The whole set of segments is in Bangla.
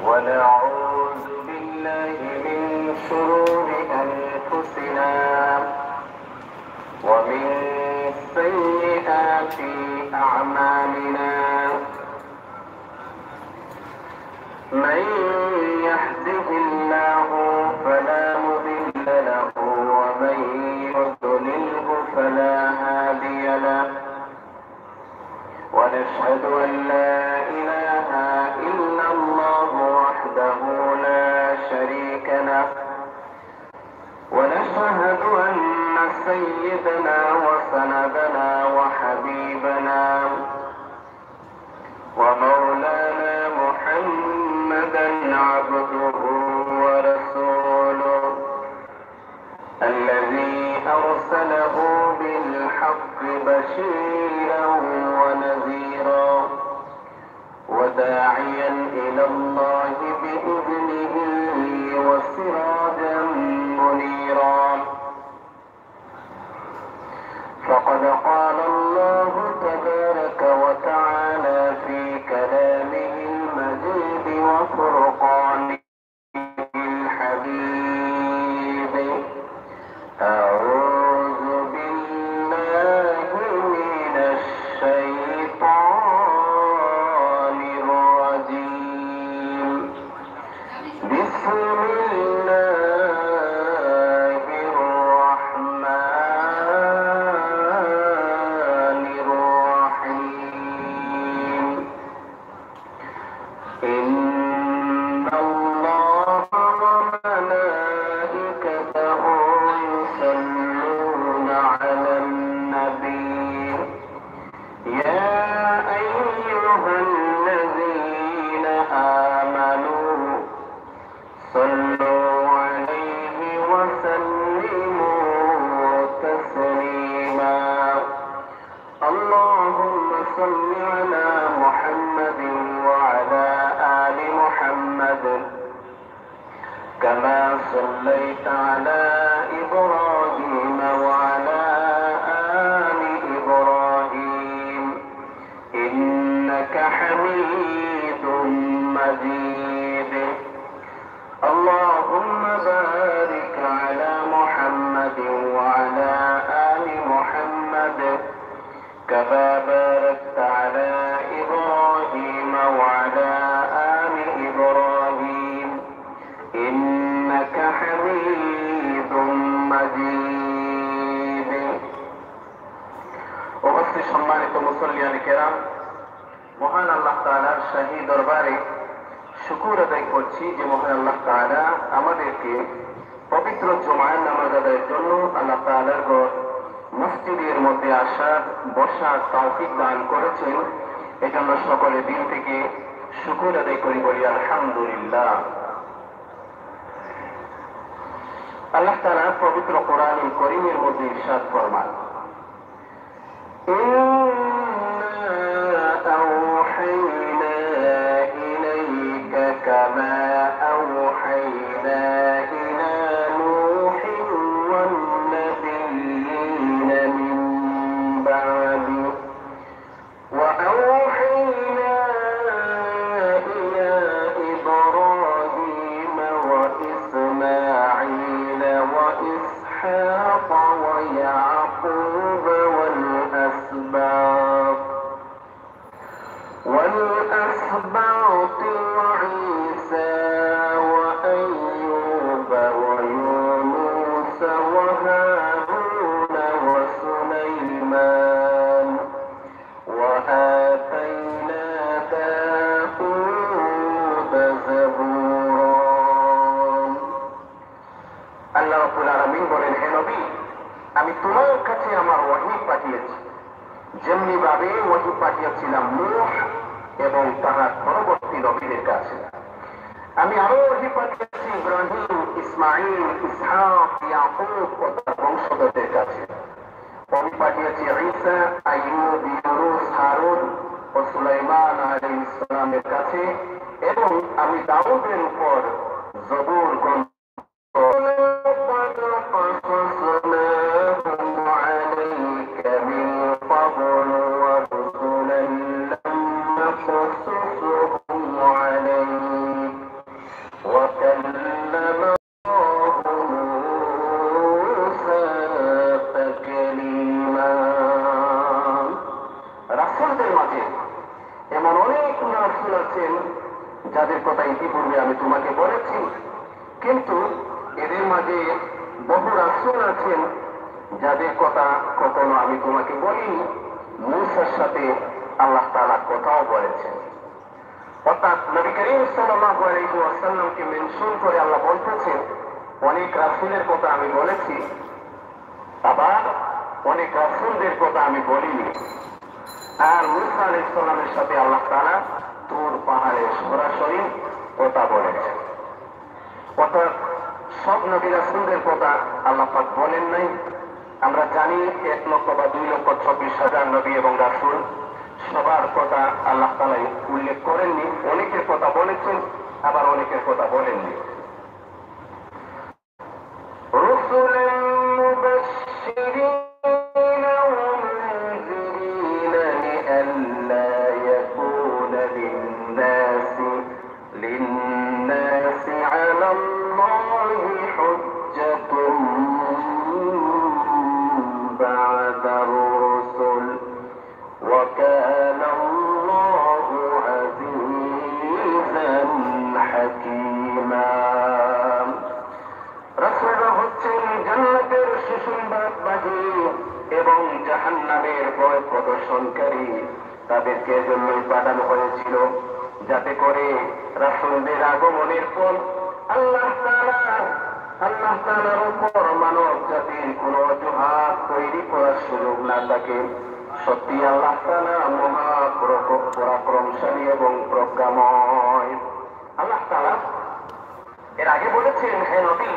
ونعوذ بالله من شرور أنفسنا ومن سيئات أعمالنا. من يهده الله فلا مضل له ومن يضلله فلا هادي له. ونشهد أن لا إله إلا الله وحده لا شريك له. ونشهد أن سيدنا وسندنا وحبيبنا ومولانا محمدا عبده ورسوله الذي أرسله بالحق بشيرا ونذيرا وداعيا إلى الله بإذنه وسراجا منيرا. فقد قال الله تبارك وتعالى في كلامه المجيد وفرقانه الحبيب: أعوذ بالله من الشيطان الرجيم. بسم الله الرحمن الرحيم. إن الله وملائكته يصلون على النبي يا أيها الذين آمنوا صلوا عليه وسلموا تسليما. اللهم صل على محمد وعلى آل محمد كما صليت على إبراهيم وعلى آل إبراهيم إنك حميد مجيد. اللهم بارك على محمد وعلى آل محمد كما باركت على إبراهيم وعلى آل إبراهيم إنك حميد مجيد. উপস্থিত সম্মানিত মুসল্লিয়ানে কেরাম, মহান আল্লাহ তাআলার শাহী দরবারে শুকর আদায় করছি যে মহান আল্লাহ তাআলা আমাদেরকে পবিত্র জুমার নামাজ আদায়ের জন্য আল্লাহ তাআলার ঘর মসজিদের মধ্যে আসার বসার তৌফিক দান করেছেন। এজন্য সকলে দিল থেকে শুকর আদায় করি, বলি আলহামদুলিল্লাহ। আল্লাহ তাআলা পবিত্র কোরআনুল কারীমের মধ্যে ইরশাদ ফরমান: كما أوحينا إلى نوح والنبيين من بعده وأوحينا إلى إبراهيم وإسماعيل وإسحاق ويعقوب والأسباط وعيسى وأيوب ويونس وهارون وسليمان وآتينا داود زبورا। আল্লাহ রাব্বুল আলামিন বলেন, হে নবী, আমি তোমার কাছে আমার ওহী পাঠিয়েছি যেমনি ভাবে ওহী পাঠিয়েছিলাম নূহ এবং তাহার পরবর্তী নবীদের কাছে। আমি আরো ওহী পাঠিয়েছি ইব্রাহিম, ইসমাঈল, ইসহাক, ইয়াকুব ও তার বংশধরদের কাছে। ওহী পাঠিয়েছি ঈসা, আইয়ুব, ইউনুস, হারুন ও সুলাইমান আলাইহিস সালামের কাছে, এবং আমি দাউদের উপর জবুর গ্রন্থ আছেন যাদের কথা ইতিপূর্বে আমি তোমাকে বলেছি, কিন্তু এদের মাঝে বহু রাসূল আছেন যাদের কথা কখনো আমি তোমাকে বলিনি। মূসার সাথে আল্লাহ তাআলা কথাও বলেছেন। অর্থাৎ নবী করিম সাল্লাল্লাহু আলাইহি ওয়াসাল্লামকে মেনশন করে আল্লাহ বলতেছেন, অনেক রাসূলের কথা আমি বলেছি, আবার অনেক রাসূলদের কথা আমি বলিনি। আর মূসা আলাইহিস সালামের সাথে আল্লাহ তাআলা তুর পাহাড়ে সরাসরি কথা বলেছেন। অর্থাৎ সব নবী রাসূলদের কথা আল্লাহ পাক বলেন নাই। আমরা জানি 1 লক্ষ বা 2,26,000 নবী এবং রাসূল, সবার কথা আল্লাহ তাআলা উল্লেখ করেননি। অনেকের কথা বলেছেন, আবার অনেকের কথা বলেননি। রসুলান মুবাশশিরিনা ওয়া মুনযিরিনা লিআল্লা ইয়াকুনা লিন-নাসি আলাল্লাহি হুজ্জাতুন বা'দার রুসুল ওয়া কানা আল্লাহু আজিজান হাকীমা। রাসূলরা হচ্ছেন জান্নাতের সুসংবাদবাহী এবং জাহান্নামের ভয় প্রদর্শনকারী। তাদেরকে এজন্যই পাঠানো হয়েছিল যাতে করে রাসূলদের আগমনের পর আল্লাহ তাআলার উপর মানব জাতির কোন অজুহাত তৈরি করার সুযোগ না থাকে। সত্যি আল্লাহ তাআলা মহা পরাক্রমশালী এবং প্রজ্ঞাময়। আল্লাহ তাআলা এর আগে বলেছেন, হে নবী,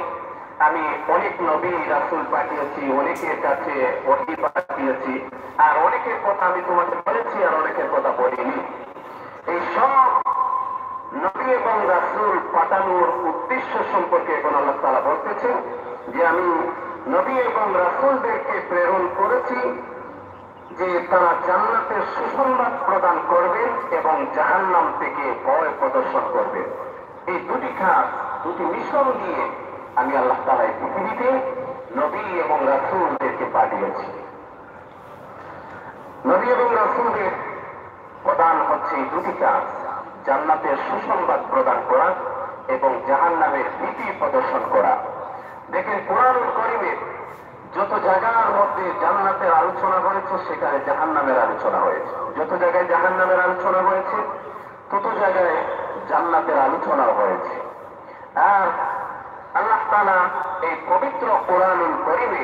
আমি অনেক নবী রাসূল পাঠিয়েছি, অনেকের কাছে ওহী পাঠিয়েছি, আর অনেকের কথা আমি তোমাকে বলেছি, আর অনেকের কথা বলিনি। এই সব নবী এবং রাসূল পাঠানোর উদ্দেশ্য সম্পর্কে এখন আল্লাহ তাআলা বলতেছেন যে আমি নবী এবং রাসূলদেরকে প্রেরণ করেছি যে তারা জান্নাতের সুসংবাদ প্রদান করবেন এবং জাহান্নাম থেকে ভয় প্রদর্শন করবেন। এই দুটি কাজ, দুটি মিশন দিয়ে আমি আল্লাহ তাআলা এই পৃথিবীতে নবী এবং রাসূলদেরকে পাঠিয়েছি। নবী এবং রাসূলদের প্রদান হচ্ছে এই দুটি কাজ, জান্নাতের সুসংবাদ প্রদান করা এবং জাহান্নামের ভীতি প্রদর্শন করা। দেখেন, কুরআনুল কারীমে যত জায়গার মধ্যে জান্নাতের আলোচনা হয়েছে সেখানে জাহান্নামের আলোচনা হয়েছে, যত জায়গায় জাহান্নামের আলোচনা হয়েছে তত জায়গায় জান্নাতের আলোচনা হয়েছে। আর আল্লাহ তাআলা এই পবিত্র কুরআনুল কারীমে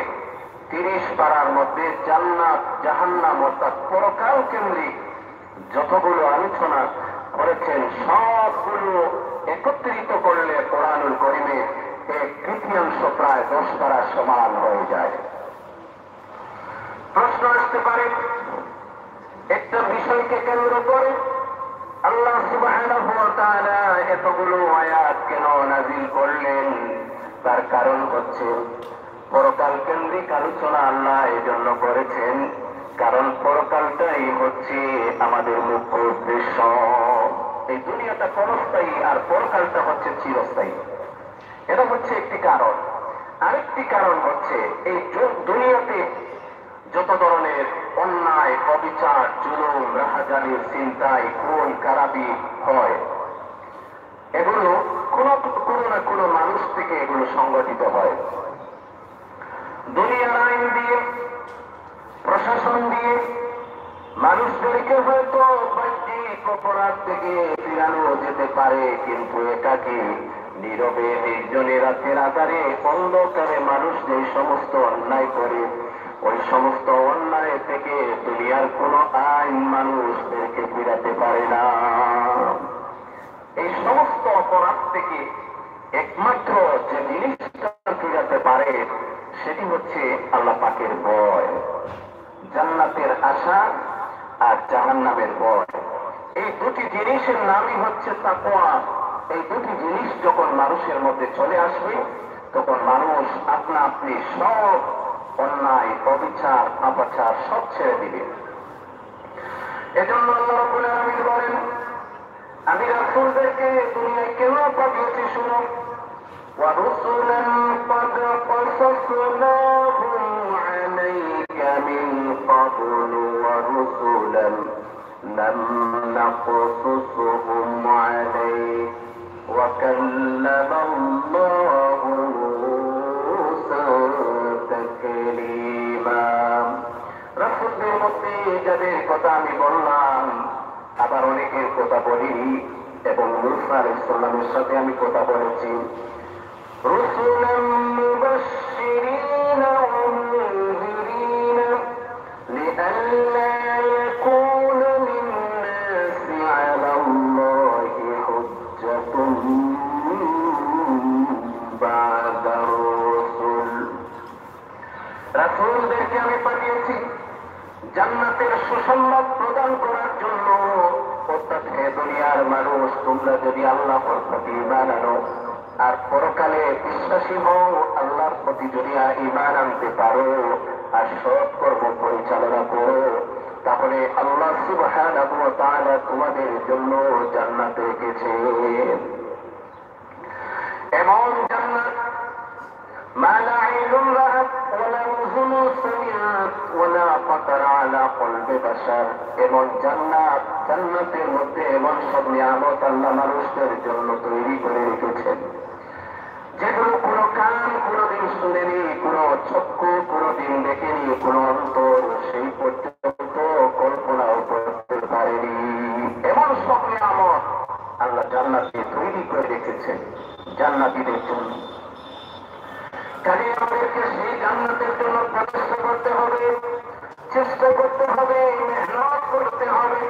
30 পারার মধ্যে জান্নাত জাহান্নাম অর্থাৎ পরকাল কেন্দ্রিক যতগুলো আলোচনা করেছেন সবগুলো একত্রিত করলে কুরআনুল কারীমে 1/3 প্রায় 10 পারা সমান হয়ে যায়। প্রশ্ন আসতে পারে, একটা বিষয়কে কেন্দ্র করে আল্লাহ সুবহানাহু ওয়া তাআলা এতগুলো আয়াত কেন নাযিল করলেন? তার কারণ হচ্ছে পরকাল কেন্দ্রিক আলোচনা আল্লাহ এজন্য করেছেন কারণ পরকালটাই হচ্ছে আমাদের মুখ্য উদ্দেশ্য। এই দুনিয়াটা ক্ষণস্থায়ী আর পরকালটা হচ্ছে চিরস্থায়ী। এটা হচ্ছে একটি কারণ। আরেকটি কারণ হচ্ছে এই দুনিয়াতে যত ধরনের অন্যায়, অবিচার, জুলুম, রাহাজানি, ছিনতাই, খুন খারাপি হয়, এগুলো কোনো না কোনো মানুষ থেকে এগুলো সংগঠিত হয়। দুনিয়ার আইন দিয়ে, প্রশাসন দিয়ে মানুষদেরকে হয়তো বাহ্যিক অপরাধ থেকে ফিরানো যেতে পারে, কিন্তু একাকী নীরবে নির্জনে রাতের আধারে অন্ধকারে মানুষ যে সমস্ত অন্যায় করে, ওই সমস্ত অন্যায় থেকে দুনিয়ার কোন আইন মানুষদেরকে ফিরাতে পারে না। এই সমস্ত অপরাধ থেকে একমাত্র যে জিনিসটা ফিরাতে পারে সেটি হচ্ছে আল্লাহ পাকের ভয়, জান্নাতের আশা আর জাহান্নামের ভয়। এই দুটি জিনিসের নামই হচ্ছে তাকওয়া। এই দুটি জিনিস যখন মানুষের মধ্যে চলে আসবে তখন মানুষ আপনা আপনি সব অন্যায়, অবিচার, অপচার সব ছেড়ে দিবে। এজন্য আল্লাহ রাব্বুল আলামিন বলেন, আমি রাসূলদেরকে দুনিয়ায় কেন পাঠিয়েছি শুনো, ওয়া রুসুলান ক্বাদ ক্বাসাসনাহুম আলাইকা মিন ক্বাবলু ওয়া রুসুলান লাম نقصصهم عليك وكلم الله موسى تكليما রাসূলদের মধ্যে যাদের কথা আমি বললাম আবার অনেকের কথা বলিনি এবং মূসা আলাইহিস সালামের সাথে আমি কথা বলেছি رسلا مبشرين ومنذرين لئلا يكون للناس على الله حجة بعد الرسل রাসূলদেরকে আমি পাঠিয়েছি জান্নাতের সুসংবাদ প্রদান করার জন্য অর্থাৎ হে দুনিয়ার মানুষ তোমরা যদি আল্লাহর প্রতি ঈমান আনো আর পরকালে বিশ্বাসী হও আল্লাহর প্রতি যদি ঈমান আনতে পারো আর সৎ কর্ম পরিচালনা করো তাহলে আল্লাহ সুবহানাহু ওয়া তাআলা তোমাদের জন্য জান্নাত রেখেছেন এমন জান্নাত ما لا عين رأت ولا أذن سمعت ولا خطر على قلب بشر এমন জান্নাত জান্নাতের মধ্যে এমন সব নিয়ামত আল্লাহ মানুষদের জন্য তৈরি করে রেখেছেন যেগুলো কোনো কান কোনোদিন শুনেনি কোনো চক্ষু কোনোদিন দেখেনি কোনো অন্তর সেই পর্যন্ত কল্পনাও করতে পারেনি এমন সব নিয়ামত আল্লাহ জান্নাতে তৈরি করে রেখেছেন জান্নাতীদের জন্য কাজে আমাদেরকে সেই জান্নাতের জন্য প্রচেষ্টা করতে হবে চেষ্টা করতে হবে মেহনত করতে হবে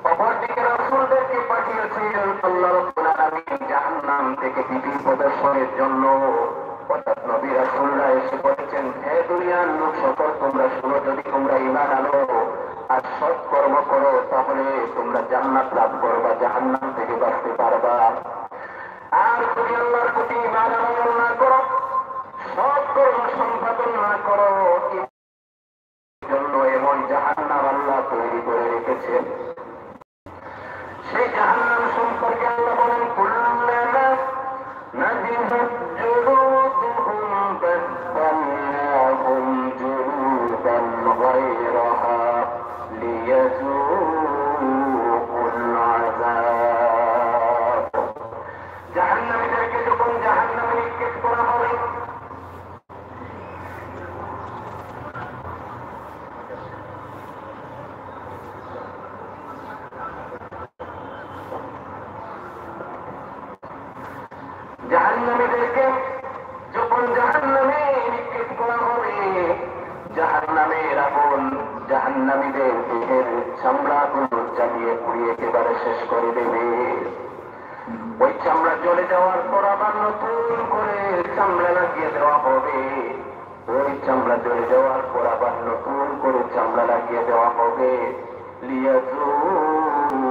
অপরদিকে রাসূলদেরকে পাঠিয়েছেন আল্লাহ রাব্বুল আলামিন জাহান্নাম থেকে ভীতি প্রদর্শনের জন্য অর্থাৎ নবী রাসূলরা এসে বলেছেন হে দুনিয়ার লোক সকল তোমরা শুনো যদি তোমরা ঈমান আনো আর সৎ কর্ম করো তাহলে তোমরা জান্নাত লাভ করবা জাহান্নাম থেকে বাঁচতে পারবা আর যদি আল্লাহর প্রতি ঈমান আনো না করো সৎ কর্ম সম্পাদন না করো জন্য এমন জাহান্নাম আল্লাহ তৈরি করে রেখেছেন সেই জাহান্নাম সম্পর্কে আল্লাহ বলেন কুল্লামা নাদিফাত জুলুদুহুম বাদদালনাহুম জুলুদান গায়রাহা লিয়াযূকুল আযাব জাহান্নামীদেরকে যখন জাহান্নামে নিক্ষেপ করা হবে জাহান্নামীদেরকে যখন জাহান্নামে নিক্ষেপ করা হবে জাহান্নামের আগুন জাহান্নামীদের দেহের চামড়াগুলো জ্বালিয়ে পুড়িয়ে একেবারে শেষ করে দেবে ওই চামড়া জ্বলে যাওয়ার পর আবার নতুন করে চামড়া লাগিয়ে দেওয়া হবে ওই চামড়া জ্বলে যাওয়ার পর আবার নতুন করে চামড়া লাগিয়ে দেওয়া হবে লিয়াযূকুল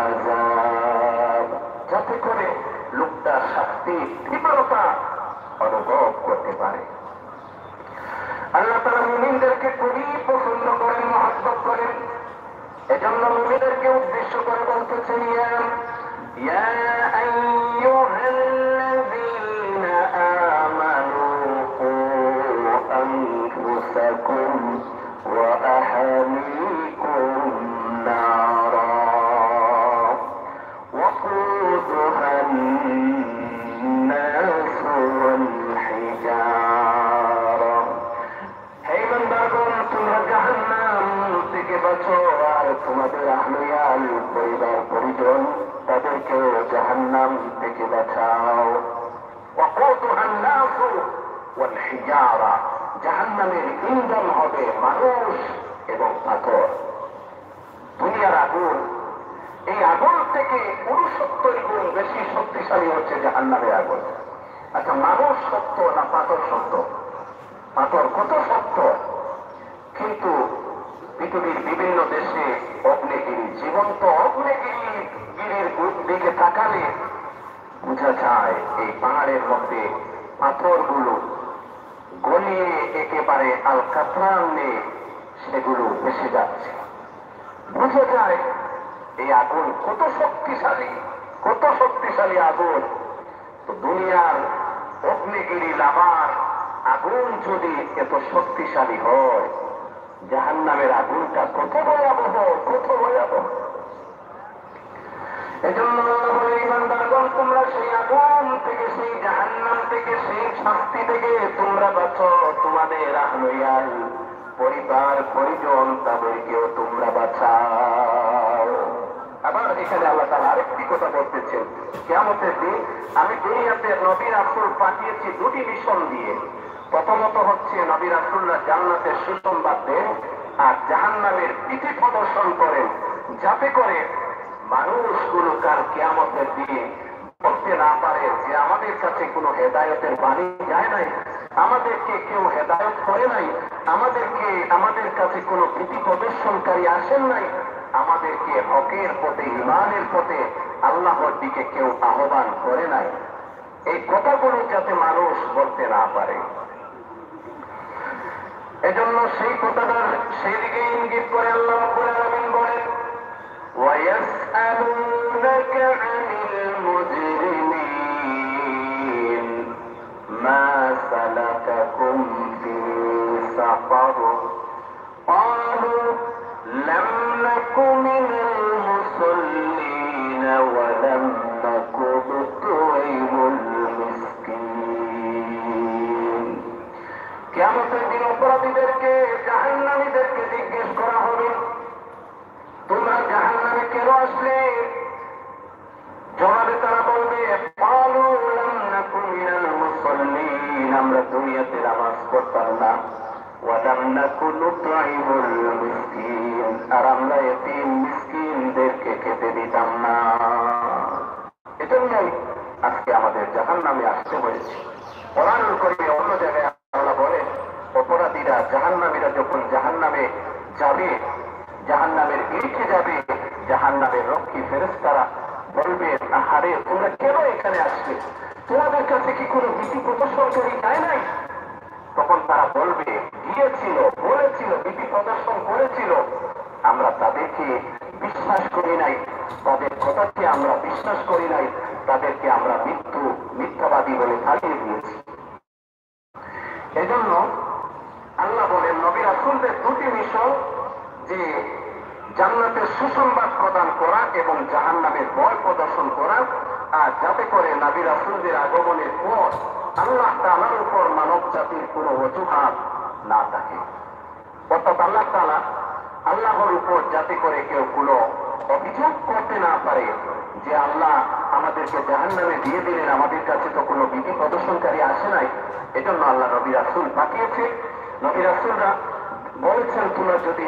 আযাব যাতে করে লোকটা শাস্তির তীব্রতা অনুভব করতে পারে আল্লাহ তাআলা মুমিনদেরকে খুবই পছন্দ করেন মহব্বত করেন এজন্য মুমিনদেরকে উদ্দেশ্য করে বলতেছেন ইয়া আইয়ুহাল্লাযীনা আমানু কু আনফুসাকুম ওয়া আহলিকুম নারা وقودها الناس والحجارة হে বান্দাগণ তোমরা জাহান্নাম থেকে বাঁচো আর তোমাদের আহলিয়াল পরিবার পরিজন তাদেরকেও জাহান্নাম থেকে বাঁচাও وقودها الناس والحجارة জাহান্নামের ইন্ধন হবে মানুষ এবং পাথর দুনিয়ার আগুন এই আগুন থেকে 69 গুণ বেশি শক্তিশালী হচ্ছে জাহান্নামের আগুন আচ্ছা মানুষ সত্য না পাথর সত্য পাথর কত সত্য কিন্তু পৃথিবীর বিভিন্ন দেশে অগ্নিগিরি জীবন্ত অগ্নিগিরির দিকে তাকালে বোঝা যায় এই পাহাড়ের মধ্যে পাথরগুলো গলিয়ে একেবারে আলকাতরানে সেগুলো ভেসে যাচ্ছে বোঝা যায় এই আগুন কত শক্তিশালী আগুন তো দুনিয়ার অগ্নিগিরি লাভার আগুন যদি এত শক্তিশালী হয় জাহান্নামের আগুনটা কত ভয়াবহ থেকে, সেই জাহান্নাম থেকে, সেই শাস্তি থেকে তোমরা বাঁচো। তোমাদের আহলুয়াল পরিবার পরিজন তাদেরকেও তোমরা বাঁচাও। আবার এখানে আল্লাহ তাআলা আরেকটি কথা বলতেছেন, কিয়ামতের দিন আমি দুনিয়াতে নবী রাসূল পাঠিয়েছি দুটি মিশন দিয়ে। প্রথমত হচ্ছে নবী রাসূলরা জান্নাতের সুসংবাদ দেন আর জাহান্নামের ভীতি প্রদর্শন করেন, যাতে করে মানুষগুলো কাল কিয়ামতের দিন বলতে না পারে যে আমাদের কাছে কোনো হেদায়েতের বাণী যায় নাই, আমাদেরকে কেউ হেদায়েত করে নাই, আমাদের কাছে কোনো ভীতি প্রদর্শনকারী আসেন নাই, আমাদেরকে হকের পথে, ঈমানের পথে আল্লাহর দিকে কেউ আহ্বান করে নাই। এই কথাগুলো যাতে মানুষ বলতে না পারে, এজন্য সেই কথাটার সেই দিকে ইঙ্গিত করে আল্লাহ রাব্বুল আলামিন বলেন, وَيَسْأَلُونَكَ عَنِ الْمُجْرِمِينَ مَا سَلَكَكُمْ فِي سَقَرَ قَالُوا لَمْ نَكُ مِنَ الْمُصَلِّينَ وَلَمْ نَكُ نُطْعِمُ الْمِسْكِينَ। কিয়ামতের দিন অপরাধীদেরকে, জাহান্নামীদেরকে জিজ্ঞেস করা হবে, তোমরা জাহান্নামে কেন আসলে? জবাবে তারা বলবে, ক্বালু লাম নাকু মিনাল মুসাল্লিন, আমরা দুনিয়াতে নামাজ পড়তাম না, ওয়া লাম নাকু নুতঈমুল মিসকিন, আর আমরা এতিম মিসকিনদেরকে খেতে দিতাম না। এজন্যই আজকে আমাদের জাহান্নামে আসতে হয়েছে। কোরআনুল কারীমে অন্য জায়গায় আল্লাহ বলেন, অপরাধীরা, জাহান্নামীরা যখন জাহান্নামে যাবে, জাহান্নামের ইরকে যাবে, জাহান্নামের রক্ষী ফেরেশতারা বলবে, আহারে তোমরা কেন এখানে আসলে? তোমাদের কাছে কি কোনো ভীতি প্রদর্শনকারী যায় নাই? তখন তারা বলবে, গিয়েছিল, বলেছিল, ভীতি প্রদর্শন করেছিল, আমরা তাদেরকে বিশ্বাস করি নাই, তাদের কথাকে আমরা বিশ্বাস করি নাই, তাদেরকে আমরা মিথ্যাবাদী বলে চালিয়ে দিয়েছি। এজন্য আল্লাহ বলেন, নবী রাসূলদের দুটি মিশন, যে জান্নাতের সুসংবাদ প্রদান করা এবং জাহান্নামের ভয় প্রদর্শন করা, আর যাতে করে নবী রাসূলদের আগমনের পর আল্লাহ তাআলার উপর মানব জাতির কোনো অজুহাত না থাকে। অর্থাৎ আল্লাহ তাআলা আল্লাহর উপর যাতে করে কেউ কোনো অভিযোগ করতে না পারে যে আল্লাহ আমাদেরকে জাহান্নামে দিয়ে দিলেন, আমাদের কাছে তো কোনো বিধি প্রদর্শনকারী আসে নাই। এজন্য আল্লাহ নবী রাসূল পাঠিয়েছে। নবী রাসূলরা বলেছেন, তোমরা যদি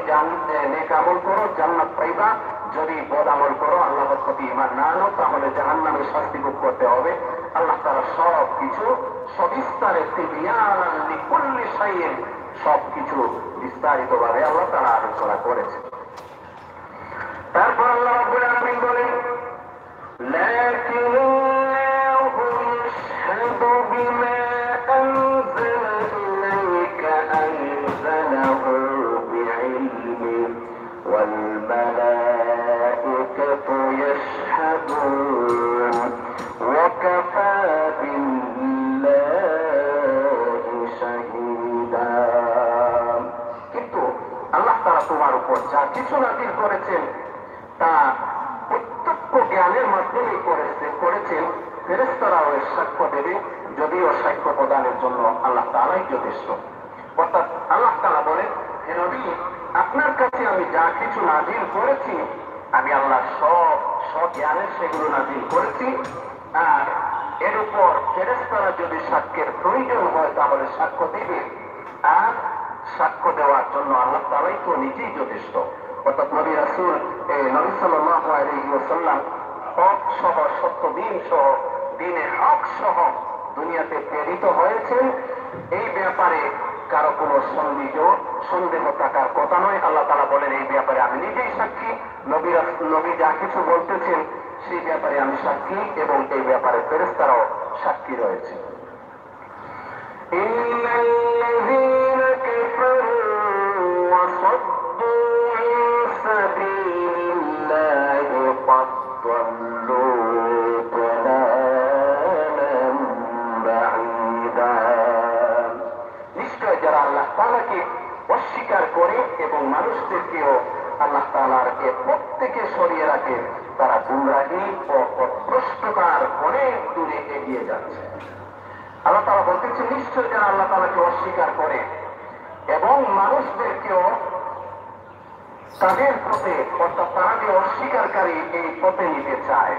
নেক আমল করো জান্নাত পাইবা, যদি বদ আমল করো, আল্লাহর প্রতি ঈমান না আনো, তাহলে জাহান্নামের শাস্তি ভোগ করতে হবে। আল্লাহ তাআলা সব কিছু সবিস্তারে, তিবিয়ানান লিকুল্লি শাইইন, সবকিছু বিস্তারিতভাবে আল্লাহ তাআলা আলোচনা করেছেন। তারপর আল্লাহ রাব্বুল আলামিন বলেন, লাকিন্নাহু ইয়াশহাদু বিমা আনজালা ইলাইকা আনজালাহু বিইলমিহি ওয়াল মালায়েকাতু ইয়াশহাদুন ওয়া কাফা বিল্লাহি শাহীদা। কিন্তু আল্লাহ তাআলা তোমার উপর যা কিছু নাযিল করেছেন তা প্রত্যক্ষ জ্ঞানের মাধ্যমে করেছেন। ফেরেশতারাও এর সাক্ষ্য দেবে, যদিও সাক্ষ্য প্রদানের জন্য আল্লাহ তাআলাই যথেষ্ট। অর্থাৎ আল্লাহ তাআলা বলেন, হে নবী, আপনার কাছে আমি যা কিছু নাযিল করেছি, আমি আল্লাহ সব জ্ঞানের সেগুলো নাযিল করেছি। আর এর উপর ফেরেশতারা যদি সাক্ষ্যের প্রয়োজন হয় তাহলে সাক্ষ্য দিবে, আর সাক্ষ্য দেওয়ার জন্য আল্লাহ তাআলাই তো নিজেই যথেষ্ট। অর্থাৎ নবী রাসূল নবী সাল্লাল্লাহু আলাইহি ওয়াসাল্লাম হক সহ, সত্য দিন সহ, দ্বীনে হক সহ দুনিয়াতে প্রেরিত হয়েছেন। এই ব্যাপারে কারো কোনো সন্দেহ থাকার কথা নয়। আল্লাহ তাআলা বলেন, এই ব্যাপারে আমি নিজেই সাক্ষী, নবী যা কিছু বলতেছেন সেই ব্যাপারে আমি সাক্ষী, এবং এই ব্যাপারে ফেরেশতারাও সাক্ষী রয়েছে। ইন্নাল্লাযীনা কাফারু ওয়া সাদ্দু আন সাবিলিল্লাহি ক্বাদ দাল্লু দালালান বাঈদা। নিশ্চয় যারা আল্লাহ তাআলাকে অস্বীকার করে এবং মানুষদেরকেও আল্লাহ তাআলার এ পথ থেকে সরিয়ে রাখে, থাকে তারা গুমরাহি ও পথভ্রষ্টতার অনেক দূরে এগিয়ে যাচ্ছে। আল্লাহ তাআলা বলতেছেন, নিশ্চয় যারা আল্লাহ তাআলাকে অস্বীকার করে এবং মানুষদেরকেও তাদের পথে, অর্থাৎ তারা যে অস্বীকারী এই পথে নিতে চায়,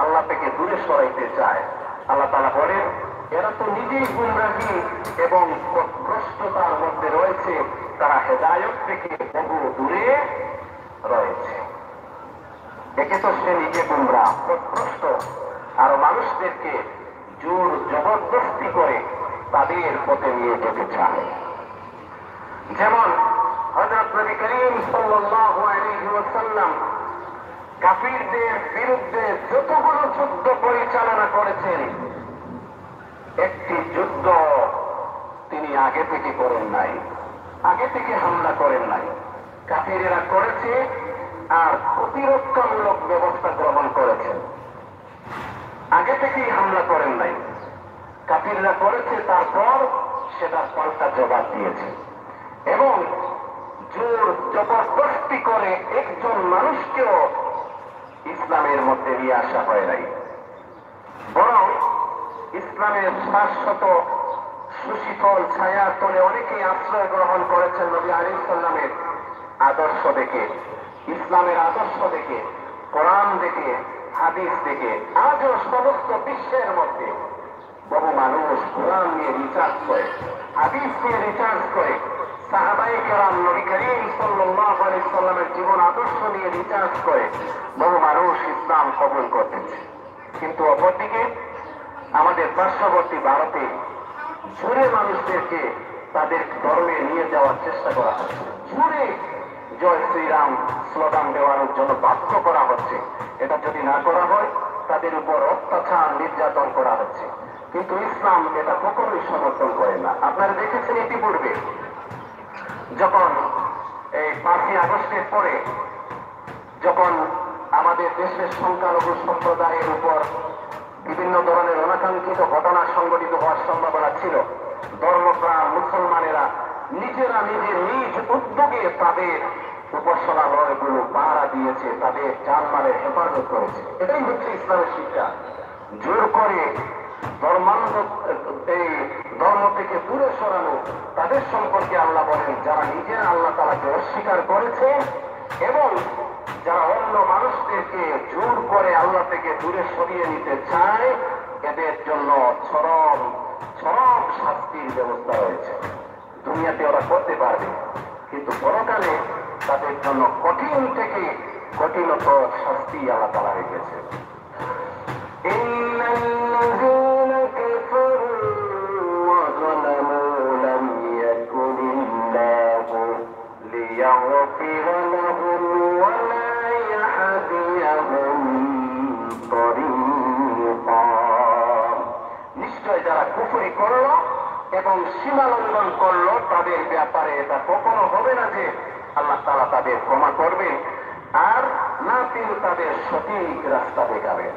আল্লাহ থেকে দূরে সরাইতে চায়, আল্লাহ তাআলা বলেন এরা তো নিজেই গুমরাহি এবং পথভ্রষ্টতার মধ্যে রয়েছে, তারা হেদায়েত থেকে বহু দূরে রয়েছে। একে তো সে নিজে গুমরাহ, পথভ্রষ্ট, আর মানুষদেরকে জোর জবরদস্তি করে তাদের পথে নিয়ে যেতে চায়। যেমন হযরত নবী করিম সাল্লাল্লাহু আলাইহি ওয়াসাল্লাম কাফিরদের বিরুদ্ধে যতগুলো যুদ্ধ পরিচালনা করেছেন, একটি যুদ্ধ তিনি আগে থেকে করেন নাই, আগে থেকে হামলা করেন নাই। কাফিরেরা করেছে আর প্রতিরক্ষামূলক ব্যবস্থা গ্রহণ করেছেন, আগে থেকেই হামলা করেন নাই। কাফিররা করেছে, তারপর সেটার পাল্টা জবাব দিয়েছে এবং জোর জবরদস্তি করে একজন মানুষকেও ইসলামের মধ্যে নিয়ে আসা হয় নাই, বরং ইসলামের শাশ্বত সুশীতল ছায়ার তলে অনেকেই আশ্রয় গ্রহণ করেছেন নবী আলাইহিস সালামের আদর্শ দেখে, ইসলামের আদর্শ দেখে, কোরআন দেখে, হাদিস দেখে। আজও সমস্ত বিশ্বের মধ্যে বহু মানুষ কোরআন নিয়ে রিসার্চ করে, হাদিস নিয়ে রিসার্চ করে, সাহাবায়ে কেরাম নবী করিম সাল্লাল্লাহু আলাইহি সাল্লামের জীবন আদর্শ নিয়ে রিসার্চ করে বহু মানুষ ইসলাম কবুল করতেছে। কিন্তু অপরদিকে আমাদের পার্শ্ববর্তী ভারতে জোরে মানুষদেরকে তাদের ধর্মে নিয়ে যাওয়ার চেষ্টা করা হচ্ছে, জোরে জয় শ্রীরাম স্লোগান দেওয়ানোর জন্য বাধ্য করা হচ্ছে। এটা যদি না করা হয় তাদের উপর অত্যাচার নির্যাতন করা হচ্ছে। কিন্তু ইসলাম এটা কখনোই সমর্থন করে না। আপনারা দেখেছেন ইতিপূর্বে যখন এই 5ই আগস্টের পরে যখন আমাদের দেশের সংখ্যালঘু সম্প্রদায়ের উপর বিভিন্ন ধরনের অনাকাঙ্ক্ষিত ঘটনা সংঘটিত হওয়ার সম্ভাবনা ছিল, ধর্মপ্রাণ মুসলমানেরা নিজেরা নিজ উদ্যোগে তাদের উপাসনালয়গুলো পাহারা দিয়েছে, তাদের জানমালের হেফাজত করেছে। এটাই হচ্ছে ইসলামের শিক্ষা। জোর করে ধর্ম থেকে দূরে সরানো, তাদের সম্পর্কে আল্লাহ বলেন যারা নিজেরা আল্লাহ তাআলাকে অস্বীকার করেছে এবং যারা অন্য মানুষদেরকে জোর করে আল্লাহ থেকে দূরে সরিয়ে নিতে চায়, এদের জন্য চরম চরম শাস্তির ব্যবস্থা রয়েছে। দুনিয়াতে ওরা করতে পারবে, কিন্তু পরকালে তাদের জন্য কঠিন থেকে কঠিনতর শাস্তি আল্লাহ তাআলা রেখেছে। নিশ্চয় যারা কুফরি করল এবং সীমা লঙ্ঘন করল, তাদের ব্যাপারে এটা কখনো হবে না যে আল্লাহ তাআলা তাদের ক্ষমা করবে, আর না তিনি তাদের সঠিক রাস্তা দেখাবেন।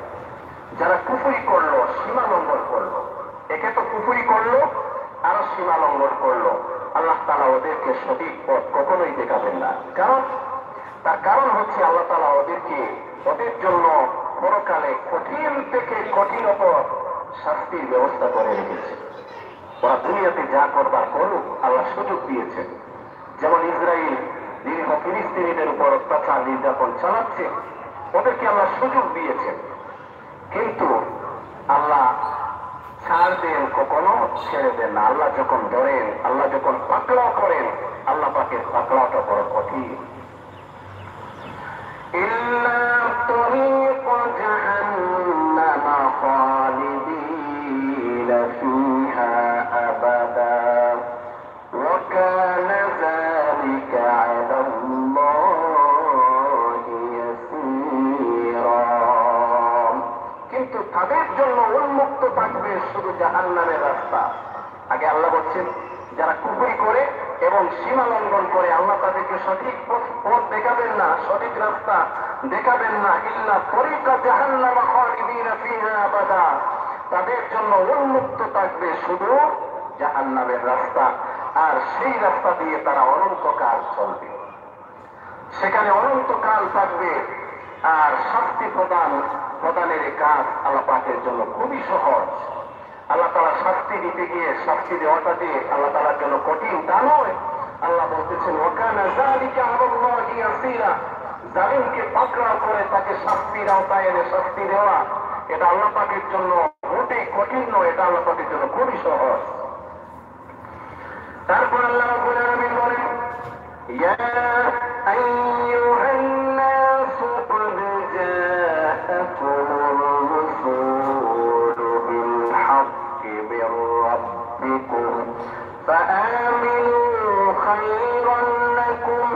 যারা কুফরি করলো, সীমা লঙ্ঘন করলো, একে তো কুফরি করলো আরো সীমা লঙ্ঘন করলো, আল্লাহ তাআলা ওদেরকে সঠিক পথ কখনোই দেখাবেন না। তার কারণ হচ্ছে আল্লাহ তাআলা ওদের জন্য পরকালে কঠিন থেকে কঠিনতর শাস্তির ব্যবস্থা করে রেখেছে। ওরা দুনিয়াতে যা করবার করুক, আল্লাহ সুযোগ দিয়েছেন। যেমন ইসরায়েল নিরীহ ফিলিস্তিনিদের উপর অত্যাচার নির্যাতন চালাচ্ছে, ওদেরকে আল্লাহ সুযোগ দিয়েছেন, কিন্তু আল্লাহ ছাড় দেন, কখনো ছেড়ে দেন না। আল্লাহ যখন ধরেন, আল্লাহ যখন পাকড়াও করেন, আল্লাহ পাকের পাকড়াওটা বড় কঠিন। ইল্লা তরিক জাহান্নাম খালিদিনা ফিহা আবাদা ওয়া কানা যালিকা আলা আল্লাহি ইয়াসীরা। কিন্তু তাদের জন্য উন্মুক্ত থাকবে শুধু জাহান্নামের রাস্তা। আগে আল্লাহ বলছেন যারা কুফরি করে এবং সীমা লঙ্ঘন করে, আল্লাহ তাদেরকে সঠিক পথ দেখাবেন না, সঠিক রাস্তা দেখাবেন না। ইল্লা তরিকা জাহান্নাম খালিদিনা ফিহা আবাদা, তাদের জন্য উন্মুক্ত থাকবে শুধু জাহান্নামের রাস্তা, আর সেই রাস্তা দিয়ে তারা অনন্তকাল চলবে, সেখানে অনন্তকাল থাকবে, আর শাস্তি প্রদানের কাজ আল্লাহ পাকের জন্য খুবই সহজ। আল্লাহ তাআলা শাস্তি দিতে গিয়ে শাস্তি দেওয়াটা যে আল্লাহ তাআলার জন্য কঠিন তা নয়। আল্লাহ বলতেছেন ওয়াকানা যালিকা আলাল্লাহি ইয়াসীরা, জালিমকে পাকড়াও করে তাকে শাস্তির আওতায় এনে শাস্তি দেওয়া এটা আল্লাহ পাকের জন্য মোটেই কঠিন নয়, এটা আল্লাহ পাকের জন্য খুবই সহজ। তারপর আল্লাহ রাব্বুল আলামিন বলেন ইয়া আইয়ুহান নাসু ক্বাদ জাআকুমুর রাসূলু বিল হাক্কি মির রাব্বিকুম ফাআমিনু খায়রান লাকুম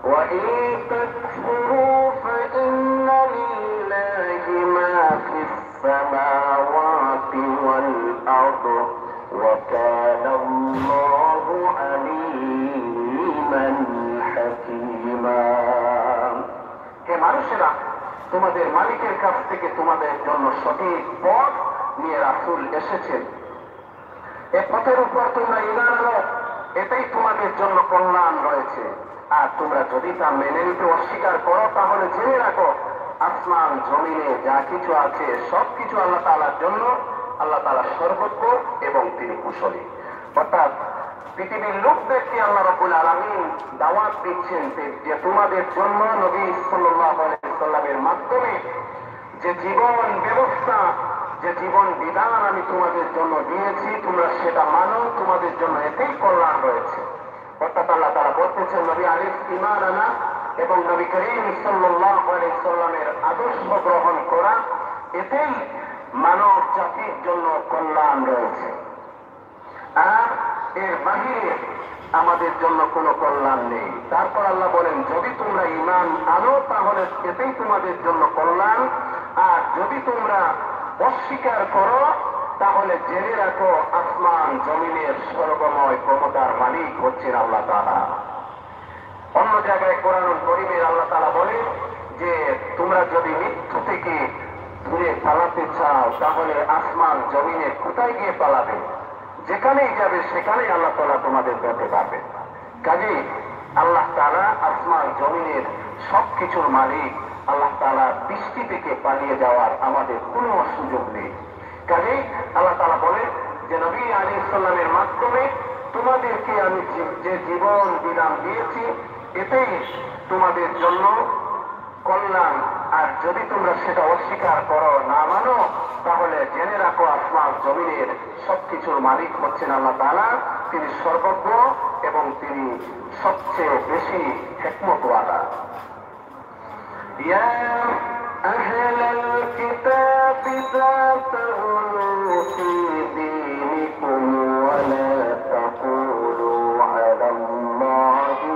ওয়া ইন তাকফুরু ফাইন্না লিল্লাহি মা ফিস সামাওয়াতি ওয়াল আরদ ওয়া কানা আল্লাহু আলীমান হাকীমা। হে মানুষেরা, তোমাদের মালিকের কাছ থেকে তোমাদের জন্য সঠিক পথ নিয়ে রাসূল এসেছেন। এ পথের উপর তোমরা ঈমান আনো, এটাই তোমাদের জন্য কল্যাণ রয়েছে। আর তোমরা যদি তা মেনে নিতে অস্বীকার করো তাহলে জেনে রাখো আসমান জমিনে যা কিছু আছে সবকিছু আল্লাহ তাআলার জন্য। আল্লাহ তাআলা সর্বজ্ঞ এবং তিনি কুশলী। অর্থাৎ পৃথিবীর লোকদেরকে আল্লাহ রাব্বুল আলামিন দাওয়াত দিচ্ছেন যে তোমাদের জন্য নবী সাল্লাল্লাহু আলাইহি ওয়াসাল্লামের মাধ্যমে যে জীবন ব্যবস্থা, যে জীবন বিধান আমি তোমাদের জন্য দিয়েছি তোমরা সেটা মানো, তোমাদের জন্য এতেই কল্যাণ রয়েছে। অর্থাৎ আল্লাহ তাআলা বলতেছেন নবী আলাইহিস ঈমান আনা এবং নবী করিম সাল্লাল্লাহু আলাইহি ওয়াসাল্লামের আদর্শ গ্রহণ করা, এতেই মানব জাতির জন্য কল্যাণ রয়েছে। আর এর বাহিরে আমাদের জন্য কোনো কল্যাণ নেই। তারপর আল্লাহ বলেন যদি তোমরা ঈমান আনো তাহলে এতেই তোমাদের জন্য কল্যাণ, আর যদি তোমরা অস্বীকার করো তাহলে জেনে রাখো আসমান জমিনের সর্বময় ক্ষমতার মালিক হচ্ছেন আল্লাহ তাআলা। অন্য জায়গায় কোরআনুল কারীমের আল্লাহ তাআলা বলেন যে তোমরা যদি মৃত্যু থেকে দূরে পালাতে চাও তাহলে আসমান জমিনে কোথায় গিয়ে পালাবে? যেখানেই যাবে সেখানেই আল্লাহ তাআলা তোমাদের পেতে পারবে। কাজেই আল্লাহ তাআলা আসমান জমিনের সবকিছুর মালিক। আল্লাহ তাআলা দৃষ্টি থেকে পালিয়ে যাওয়ার আমাদের কোনো সুযোগ নেই। কাজেই আল্লাহ তাআলা বলেন যে নবী আলাইহিস সালামের মাধ্যমে তোমাদেরকে আমি যে জীবন বিধান দিয়েছি এতেই তোমাদের জন্য কল্যাণ। আর যদি তোমরা সেটা অস্বীকার করো, না মানো, তাহলে জেনে রাখো আসমান জমিনের সবকিছুর মালিক হচ্ছেন আল্লাহ তাআলা। তিনি সর্বজ্ঞ এবং তিনি সবচেয়ে বেশি হিকমতওয়ালা। ইয়া আহলাল কিতাবি লা তাগলু ফি দীনিকুম ওয়া লা তাকুলু আলাল্লাহি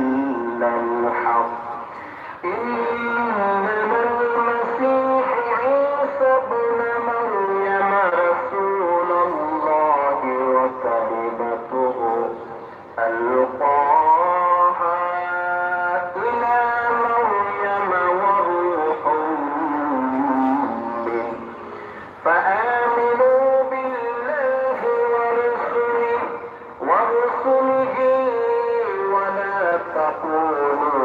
ইল্লাল হক। إنما المسيح عيسى ابن مريم رسول الله وكلمته ألقاها إلى مريم وروح منه فآمنوا بالله ورسله ولا تقولوا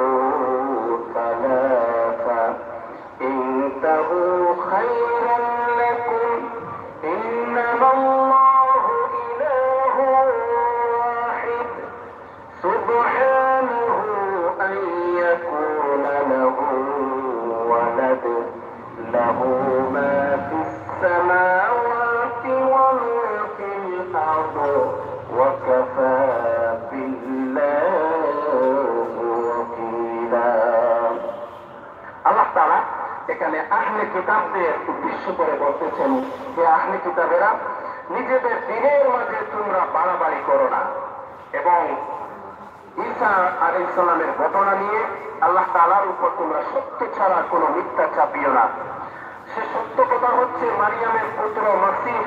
انتهوا خيرا لكم إنما الله إله واحد سبحانه أن يكون له ولد له ما في السماوات وما في الأرض وكفى بالله وكيلا। আল্লাহ তাআলা এখানে আহলে কিতাবদের উদ্দেশ্য করে বলতেছেন যে আহলে কিতাবেরা নিজেদের দ্বীনের মাঝে তোমরা বাড়াবাড়ি করো না এবং ঈসা আলাইহিস সালামের ঘটনা নিয়ে আল্লাহ তাআলার উপর তোমরা সত্য ছাড়া কোনো মিথ্যা চাপিও না। সে সত্য কথা হচ্ছে মারিয়ামের পুত্র মসিহ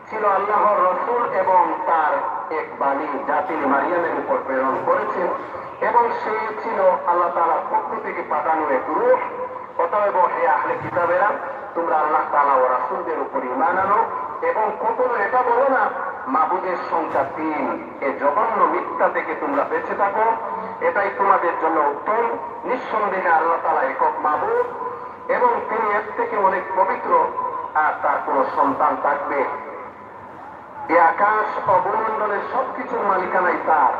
ছিল আল্লাহর রাসূল এবং তার এক বাণী যা তিনি মারিয়ামের উপর প্রেরণ করেছেন এবং সে ছিল আল্লাহ তাআলার পক্ষ থেকে পাঠানো এক রূহ। অতএব হে আহলে কিতাবেরা তোমরা আল্লাহ তাআলা ও রাসূলদের উপর ঈমান আনো এবং কখনো এটা বলো না মাবুদের সংখ্যা 3, এ জঘন্য মিথ্যা থেকে তোমরা বেঁচে থাকো, এটাই তোমাদের জন্য উত্তম। নিঃসন্দেহে আল্লাহ তাআলা একক মাবুদ এবং তিনি এর থেকে অনেক পবিত্র, আর তার কোনো সন্তান থাকবে। এই আকাশ ও ভূমণ্ডলের সবকিছুর মালিকানাই তার,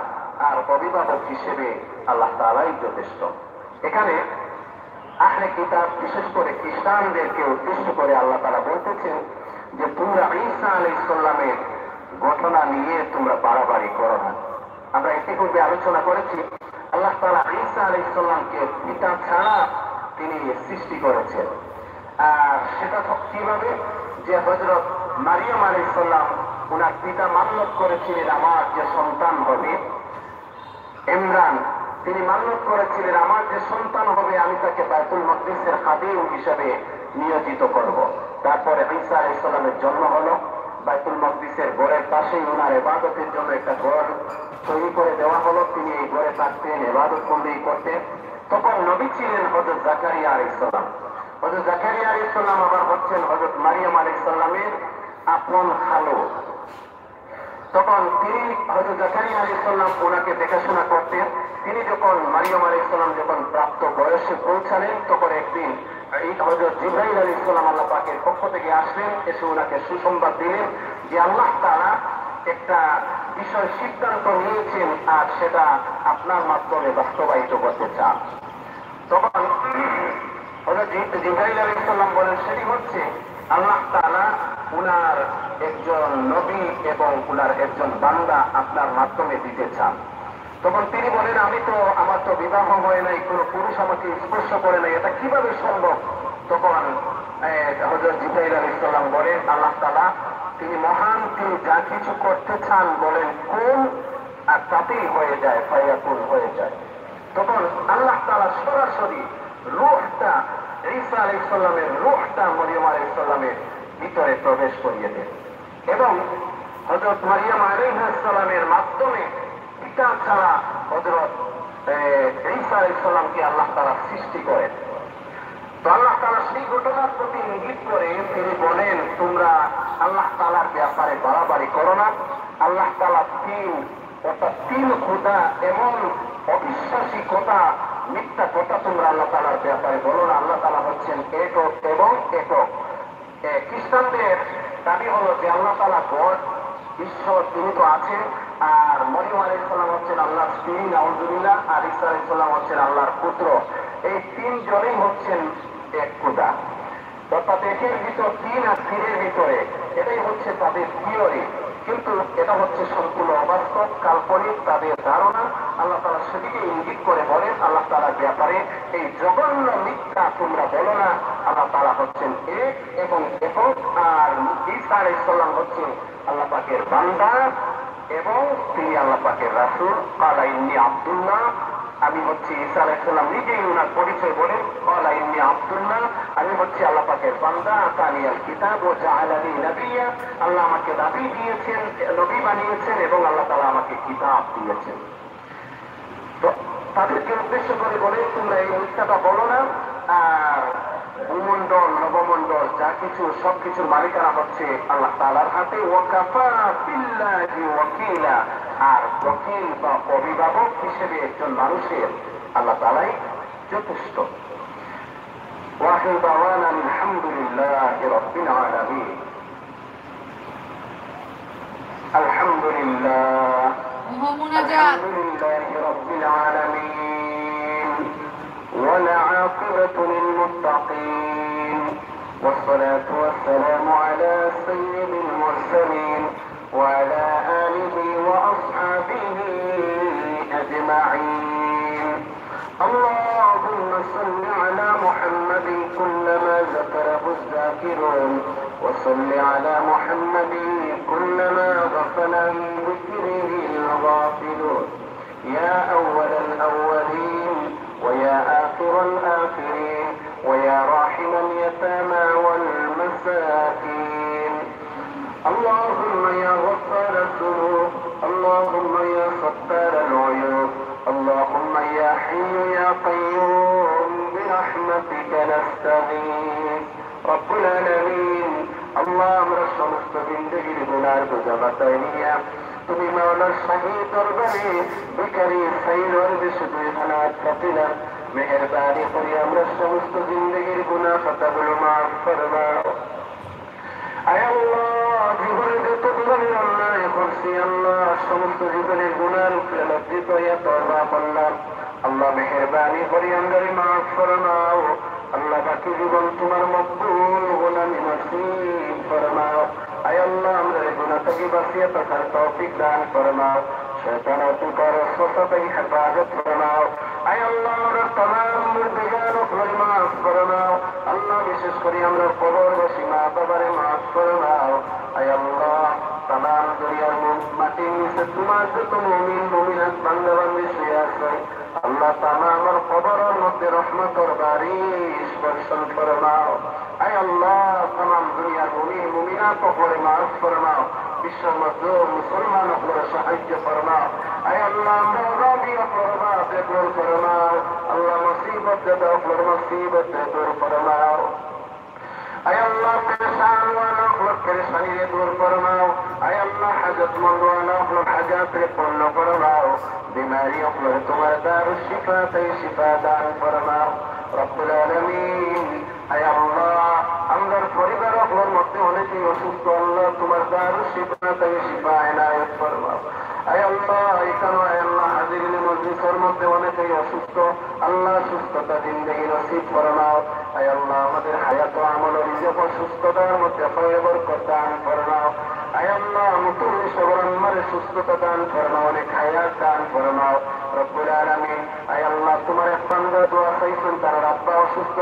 আর অভিভাবক হিসেবে আল্লাহ তাআলাই যথেষ্ট। এখানে আহলে কিতাব, বিশেষ করে খ্রিস্টানদেরকে উদ্দেশ্য করে আল্লাহ তাআলা বলতেছেন যে তোমরা ঈসা আলাইহিস সালামের ঘটনা নিয়ে তোমরা বাড়াবাড়ি করো না। আমরা ইতিপূর্বে আলোচনা করেছি আল্লাহ তাআলা ঈসা আলাইহিস সালামকে পিতা ছাড়া তিনি সৃষ্টি করেছেন। আর সেটা কিভাবে, যে হযরত মারিয়াম আলাইহিস সালাম ওনার পিতা মান্যত করেছিলেন আমার যে সন্তান হবে, ইমরান তিনি মান্যত করেছিলেন আমার যে সন্তান হবে আমি তাকে বাইতুল মাকদিসের খাদিম হিসেবে নিয়োজিত করব। তারপরে ঈসা আলাইহিস সালামের জন্ম হলো, বাইতুল মাকদিসের ঘরের পাশেই ওনার ইবাদতের জন্য একটা ঘর তৈরি করে দেওয়া হলো, তিনি এই ঘরে থাকতেন, ইবাদত বন্দেগী করতেন। তখন নবী ছিলেন হযরত জাকারিয়া আলাইহিস সালাম। হযরত জাকারিয়া আলাইহিস সালাম আবার হচ্ছেন হযরত মারিয়াম আলাইহিস সালামের আপন খালু। তখন তিনি হযরত জাকারিয়া আলাইহিস সালাম ওনাকে দেখাশোনা করতেন। তিনি যখন মারিয়াম আলাইহিস সালাম যখন প্রাপ্ত বয়সে পৌঁছালেন, তখন একদিন হযরত জিবরাইল আলাইহিস সালাম আল্লাহ পাকের পক্ষ থেকে আসলেন, এসে ওনাকে সুসংবাদ দিলেন যে আল্লাহ তাআলা একটা বিষয় সিদ্ধান্ত নিয়েছেন আর সেটা আপনার মাধ্যমে বাস্তবায়িত করতে চান। তখন হযরত জিবরাইল আলাইহিস সালাম বলেন সেটি হচ্ছে আল্লাহ তাআলা উনার একজন নবী এবং উনার একজন বান্দা আপনার মাধ্যমে দিতে চান। তখন তিনি বলেন আমার তো বিবাহ হয় নাই, কোনো পুরুষ আমাকে স্পর্শ করে নাই, এটা কিভাবে সম্ভব? তখন হযরত জিবরাইল আলাইহিস সালাম বলেন আল্লাহ তাআলা তিনি মহান, তিনি যা কিছু করতে চান বলেন কোন, আর তাতেই হয়ে যায়, ফায়াকুন হয়ে যায়। তখন আল্লাহ তাআলা সরাসরি রূহটা ঈসা আলাইহিস সালামের রূহটা মরিয়ম আলাইহিস সালামের ভিতরে প্রবেশ করিয়ে দেন এবং হযরত মারিয়াম আলাইহিস সালামের মাধ্যমে পিতা ছাড়া হযরত ঈসা আলাইহিস সালামকে আল্লাহ তাআলা সৃষ্টি করেন। তো আল্লাহ তাআলা সেই ঘটনার প্রতি ইঙ্গিত করে তিনি বলেন তোমরা আল্লাহ তাআলার ব্যাপারে বাড়াবাড়ি করো না। আল্লাহ তাআলা তিন খোদা, এমন অবিশ্বাসী কথা, মিথ্যা কথা তোমরা আল্লাহ তাআলার ব্যাপারে বলো না। আল্লাহ তাআলা হচ্ছেন একক এবং একক। খ্রিস্টানদের দাবি হলো যে আল্লাহ তাআলা গড, ঈশ্বর, তিনি তো আছেন, আর মরিয়ম আলাইহিস সালাম হচ্ছেন আল্লাহর স্ত্রী, নাউজুবিল্লাহ, আর ঈসা আলাইহিস সালাম হচ্ছেন আল্লাহর পুত্র। এই তিনজনেই হচ্ছেন এক খোদা, অর্থাৎ একের ভিতর তিন আর তিনের ভিতরে, এটাই হচ্ছে তাদের থিওরি। কিন্তু এটা হচ্ছে সম্পূর্ণ অবাস্তব, কাল্পনিক তাদের ধারণা। আল্লাহ তাআলা সেদিকে ইঙ্গিত করে বলেন আল্লাহ তাআলার ব্যাপারে এই জঘন্য মিথ্যা তোমরা বলো না। আল্লাহ তাআলা হচ্ছেন এক এবং একক, আর ঈসা আলাইহিস সালাম হচ্ছেন আল্লাহ পাকের বান্দা এবং তিনি আল্লাহ পাকের রাসূল। ক্বালা ইন্নী আব্দুল্লাহ, আমি হচ্ছি, ঈসা আলাইহিস সালাম নিজেই ওনার পরিচয় বলেন, ক্বালা ইন্নী আব্দুল্লাহ, আমি হচ্ছি আল্লাহ পাকের বান্দা। আতানিয়াল কিতাব ওয়া জাআলানি নাবিয়্যা, আল্লাহ আমাকে নবী দিয়েছেন, নবী বানিয়েছেন এবং আল্লাহ তাআলা আমাকে কিতাব দিয়েছেন। তো তাদেরকে উদ্দেশ্য করে বলে তোমরা এই মিথ্যাটা বলো না। আর ভূমণ্ডল, নবমণ্ডল, যা কিছু সবকিছুর মালিকানা হচ্ছে আল্লাহ তাআলার হাতে। ওয়াকাফা বিল্লাহি ওয়াকিলা, আর ওয়াকিল বা অভিভাবক হিসেবে একজন মানুষের আল্লাহ তাআলাই যথেষ্ট। ওয়াহিল দাওয়ানা আলহামদুলিল্লাহি রাব্বিল আলামিন। আলহামদুলিল্লাহ আলহামদুলিল্লাহি রাব্বিল আলামিন والعاقبة للمتقين والصلاة والسلام على سيد المرسلين وعلى آله وأصحابه أجمعين. اللهم صل على محمد كلما ذكره الذاكرون وصل على محمد كلما غفل عن ذكره الغافلون. يا أول الأولين ويا آخر الآخرين ويا راحم اليتامى والمساكين. اللهم يا غفار الذنوب، اللهم يا ستار العيوب، اللهم يا حي يا قيوم برحمتك نستغيث. رب العالمين আল্লাহ আমরা সমস্ত জিন্দগির গুনার বোঝা মাথায় নিয়ে তুমি মাওলার শাহী দরবারে বেকারি সাইলর বেশি দুই হানাত কাতিলা মেহেরবানি করে আমরা সমস্ত জিন্দগির গুনাহ খাতাগুলো মাফ ফরমাও। আয় আল্লাহ জীবনের যত জীবনের অন্যায় করছি আল্লাহ সমস্ত জীবনের গুনার উপরে লজ্জিত হইয়া তওবা করলাম। আল্লাহ মেহেরবানি করে আমরা মাফ ফরমাও। আল্লাহ বাকি জীবন তোমার মকবুল গোলামি নসিব ফরমাও। আয় আল্লাহ আমরা গুনাহ থেকে বাঁচিয়ে থাকার তৌফিক দান ফরমাও। শয়তান ও তুকার ওসওয়াসা থেকে হেফাজত ফরমাও। আয় আল্লাহ আমরা तमाम মুরদিগান ও মাফ ফরমাও। আল্লাহ বিশেষ করে আমরা কবরবাসী মা বাবারে মাফ ফরমাও। আয় আল্লাহ तमाम দুনিয়ার মাটির নিচে তোমার যত মুমিন মুমিনাত বান্দা বান্দি শুয়ে আছে আল্লাহ तमाम কবরের মধ্যে রহমতের বারিশ বর্ষণ ফরমাও। আয় আল্লাহ तमाम দুনিয়ার মুমিন মুমিনাত করে মাফ ফরমাও। বিশ্বের মধ্যে মুসলমান করে সাহায্য ফরমাও। আয় আল্লাহ আমরা রাবিয়া ফরমাও দূর ফরমাও। আল্লাহ মুসিবত দাও মুসিবত দূর ফরমাও। আয় আল্লাহ পেরেশান ওয়ালা পেরেশানি দূর ফরমাও। আয় আল্লাহ হাজতমন্দ ওয়ালা হাজাত পূর্ণ ফরমাও। बीमारी তোমার দারুশ শিফা তাই শিফা দান ফরমাও। রব্বুল আলামিন আয় আল্লাহ আমাদের পরিবারের মধ্যে অনেকেই অসুস্থ আল্লাহ তোমার দারুশ শিফা তাই শিফা এনায়েত ফরমাও। আয় আল্লাহ এখানে আয় আল্লাহ হাজিরিন মজলিসের মধ্যে অনেকেই অসুস্থ আল্লাহ সুস্থতা জিন্দেগি নসিব ফরমাও। আয় আল্লাহ আমাদের হায়াত ও আমল ও রিজক ও সুস্থতার মধ্যে বরকত দান ফরমাও। আয় আল্লাহ মুতুল সবরন মারে সুস্থতা দান ফরমাও অনেক হায়াত দান ফরমাও। রব্বুল আলামিন আয় আল্লাহ তোমার এক বান্দা দোয়া চাইছেন তার আব্বা অসুস্থ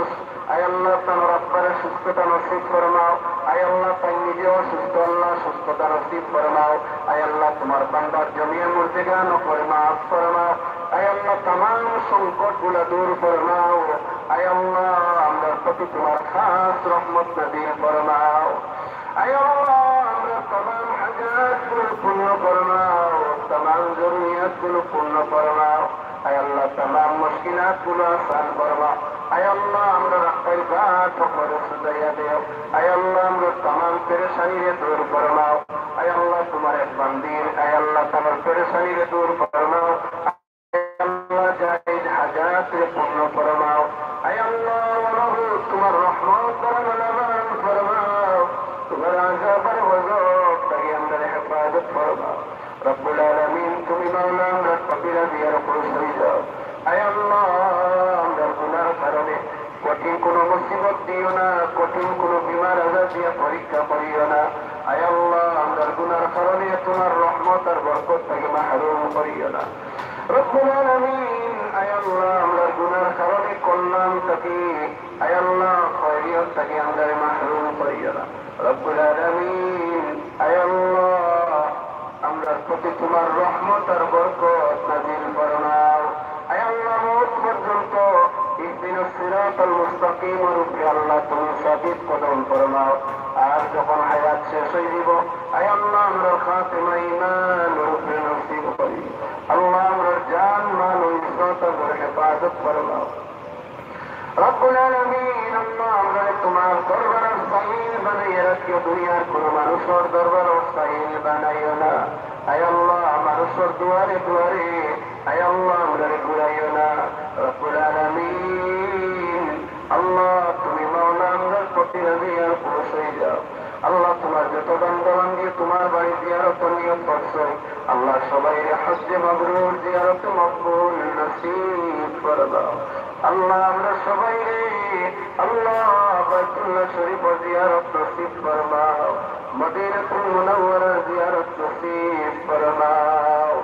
আয় আল্লাহ তার আব্বার সুস্থতা নসিব ফরমাও। আয় আল্লাহ তাই নিজে অসুস্থ আল্লাহ সুস্থতা নসিব ফরমাও। আয় আল্লাহ তোমার বান্দার জমিয়ে মুর্দিগান করে মাফ ফরমাও। আয় আল্লাহ तमाम সংকট গুলা দূর ফরমাও। আয় আল্লাহ আমরা প্রতি তোমার খাস রহমত নাযিল ফরমাও। আয় আল্লাহ আমরা तमाम হাজাত গুলো পূর্ণ ফরমাও। तमाम জরুরিয়াত গুলো পূর্ণ ফরমাও। আয় আল্লাহ तमाम মুশকিলাত গুলো আসান ফরমাও। আয় আল্লাহ আমরা রাস্তায় ঘাট করে সুদাইয়া দেও। আয় আল্লাহ আমরা तमाम পেরেশানি দূর ফরমাও। আয় আল্লাহ তোমার এক বান্দির আয় আল্লাহ তোমার পেরেশানি দূর ফরমাও। আল্লাহ জায়েজ হাজাত পূর্ণ ফরমাও। আয় আল্লাহ তোমার রহমত দ্বারা ফরমাও। তোমার আযাবের গজব থেকে আমাদের হেফাজত ফরমাও। রব্বুল আলামিন তুমি মাওলা আমরা কবিরা দিয়ার উপর সই যাও। আয় আল্লাহ আমরা গুনার কারণে কঠিন কোনো মুসিবত দিও না কঠিন কোনো বিমার আযাব দিয়ে পরীক্ষা করিও না। আয় আল্লাহ আমরা গুনার কারণে তোমার রহমত আর বরকত থেকে মাহরুম করিও না। রব্বুল আলামিন আয় আল্লাহ আমরা গুনার কারণে কল্যাণ থেকে আয় আল্লাহ খয়রিয়ত থেকে আমরা মাহরুম করিও না। রব্বুল আলামিন আয় আল্লাহ আমরা প্রতি তোমার রহমত আর বরকত নাযিল ফরমাও। আয় আল্লাহ মওত পর্যন্ত ইহদিনাস সিরাতাল মুস্তাকিমের উপরে আল্লাহ তুমি সাবিত কদম ফরমাও। আর যখন হায়াত শেষ হয়ে যাব আয় আল্লাহ আমরা খাতিমা ঈমানের উপরে নসিব করি। আল্লাহ আমরা জান মাল ও ইজ্জত আর হেফাজত ফরমাও। রব্বুল আলামিন আল্লাহ আমরা তোমার দরবারের সাইল বানাইয়া রাখিও। দুনিয়ার কোন মানুষের দরবারের সাইল বানাইও না। আয় আল্লাহ মানুষের দুয়ারে দুয়ারে আয় আল্লাহ আমরা ঘুরাইও না। রব্বুল আলামিন আল্লাহ তুমি মাওলা আমরা প্রতি রাজি আর পুরুষ হয়ে যাও। আল্লাহ তোমার যত বান্দা বান্দি তোমার বাড়ি জিয়ারত নিয়ত করছো আল্লাহ সবাই হজ্জে মাবরুর জিয়ারত মকবুল নসিব করে দাও। আল্লাহ আমরা সবাই আল্লাহ বাইতুল্লাহ শরীফ জিয়ারত নসিব ফরমাও। মদিনাতুল মুনাওয়ারা জিয়ারত নসিব ফরমাও।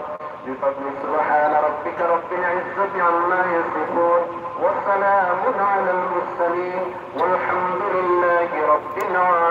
بفضل سبحان ربك رب العزة عما يصفون وسلام على المرسلين والحمد لله رب العالمين.